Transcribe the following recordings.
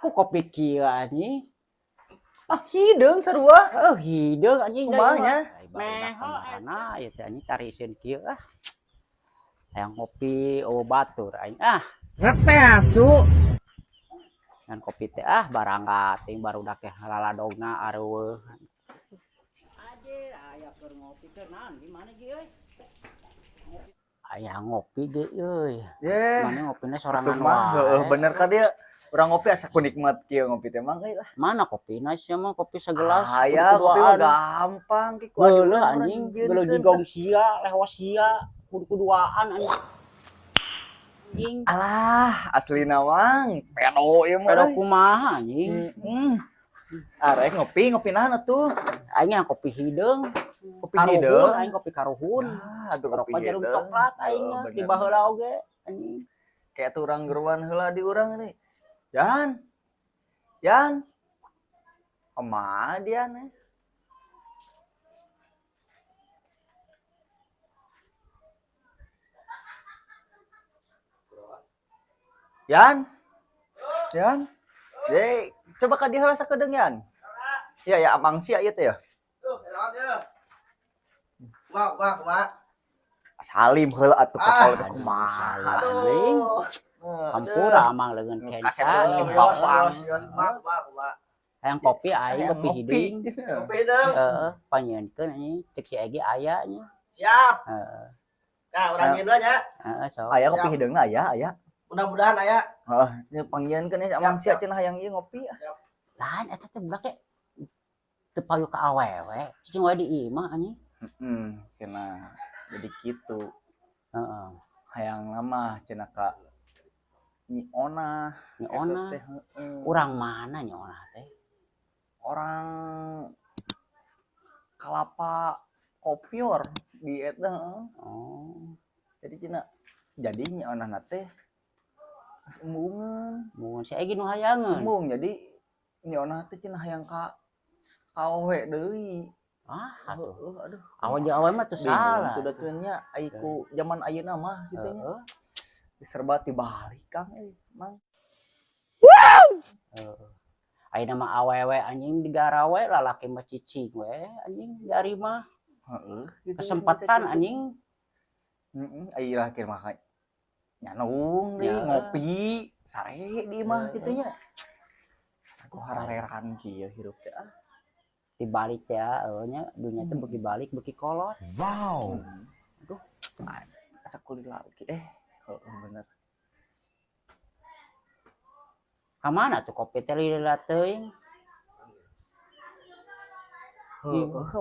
Ku kopi kieu anjing. Ah, hideung sarua. Hideung anjing Kumanya. Meho ana ieu teh anjing tariseun kieu ah. Hayang kopi batur aing Ngeteh asu. Ngan kopi teh barang kating barudak teh laladogna areueuh. Anjir aya keur ngopi teh naon gimana ge euy? Aya ngopi ge euy. Mane ngopina sorangan wae. Heeh, bener ka dia. Urang ngopi asa ku nikmat kieu ngopi teh mah euy lah. Mana kopina sia mah kopi segelas Aya kopi mah gampang ki ku heueuh anjing geuleuh jigong sia lehos sia kudu kuduaan anjing. Alah, aslina mang pedo ieu mah. Pedo kumaha anjing? Arek ngopi naon atuh? Aing yang kopi hideung. Kopi hideung, aing kopi karuhun. Atuh kopi jarum hideung. coklat aing mah tiba heula oge anjing. Kayak atuh urang geruan heula di urang teh. Yan. Kumaha dia nih? Yan. Coba ka diheula sakedeung Yan. Iya, amang sia ieu teh ya. Kumaha? Salim heula atuh ka teh kumaha. Aduh. Hampura amang leungeun kenca. Hayang kopi aing kopi hideung. Kopi hideung. Heeh, panyeunkeun anjing cek si Egi aya nya. Siap. Heeh. Nah, urang nyeun nya. Heeh, sok. Aya kopi hideungna aya. Mudah-mudahan aya. Heeh, nya panggieunkeun nya amang sia cenah hayang ieu ngopi. Lain eta teh budak teh teu payu ka awewe, cing wae di imah anjing. Cenah jadi kitu. Heeh. Hayang mah cenah ka Nyi Ona. Urang mana Nyi Ona teh? Orang Kalapa Kopior di eta. Oh. Jadi cenah jadi Nyi Ona teh embungeun. Si Egi nu hayangeun. Embung jadi Nyi Ona teh cenah hayang ka awewe deui. Aduh. Awe mah teu salah. Teu dateunya ai ku zaman ayeuna mah kitu nya. Serba tibalik Kang Mang. Ayeuna mah awewe anjing digara we lalaki mah cicing we anjing dari mah. Gitu Kesempatan anjing. Ai lahir mah nyanung deui ngopi sare di mah kitu nya. Saku harareran kieu hirup teh Dibalik ya nya dunya teh beuki balik beuki kolot. Wow. Aduh. Asa kuliah lagi bener. Ka mana tuh kopi teh lila teuing?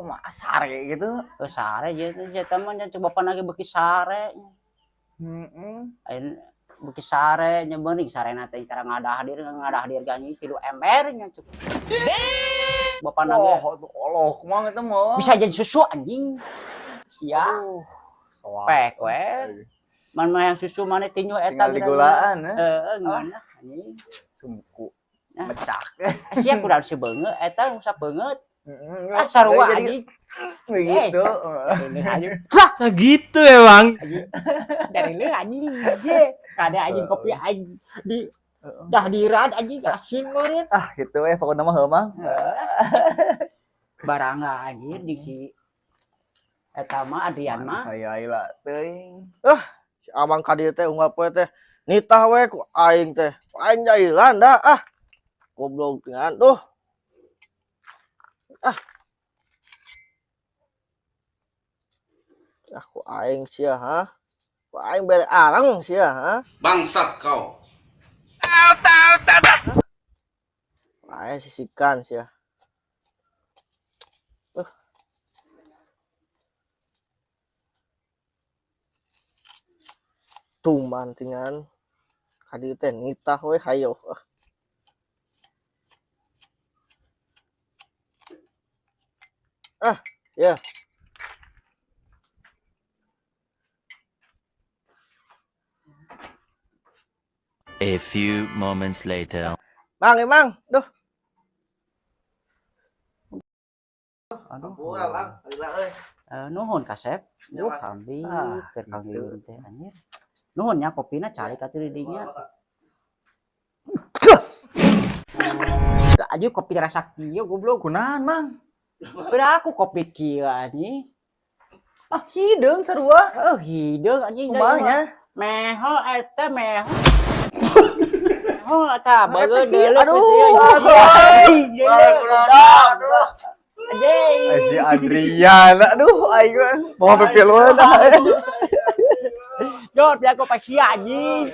Mah sare gitu. Sare jeung eta mah coba panage beuki sare. Ayeuna beuki sare nya beuneuh sarena teh cara ngadahdir anjing 3 ember nya cukup. Bapak nage. Allah, kumaha eta mah? Bisa jadi susu anjing. Sia. Pek we. Man yang susu mana tinju eta digulaan ngeunah anjing. Sumku. Mecak. Sia kudu sebeungeut eta usah beungeut. Sarua anjing. Begitu. Segitu emang. Dari lu anjing ye. Kada anjing kopi anjing di dahdiran anjing asin meureun. Gitu we pokona mah heuh mah. Barangga anjing di si eta mah Adrian mah. Saya ila teuing. Si amang ka dieu teh unggal poe teh nitah we ku aing teh. Aing jailan da Goblok dengan tuh. Aku aing sia Ku aing bere arang sia Bangsat kau. Aing sisikan sia. Tuman tingan kadi teh nitah we hayo. Ya. A few moments later. Emang, duh. Aduh. Gila euy. Nuhun kasep. Duh, hamdi keur kawin teh anjir. Nuhun nya kopina cari ka teu di dinya. Aja kopi rasa kieu goblok. Kunahan, Mang? Beudah aku kopi kieu anjing. Ah, hideung sarua. Oh, hideung anjing. Kumanya? Meho eta meho. Meho eta beungeun Eta, deuleu. aduh. Anjing. Si Adrian, aduh, aing mau pepiluan. Jod, biar aku pasti anjing.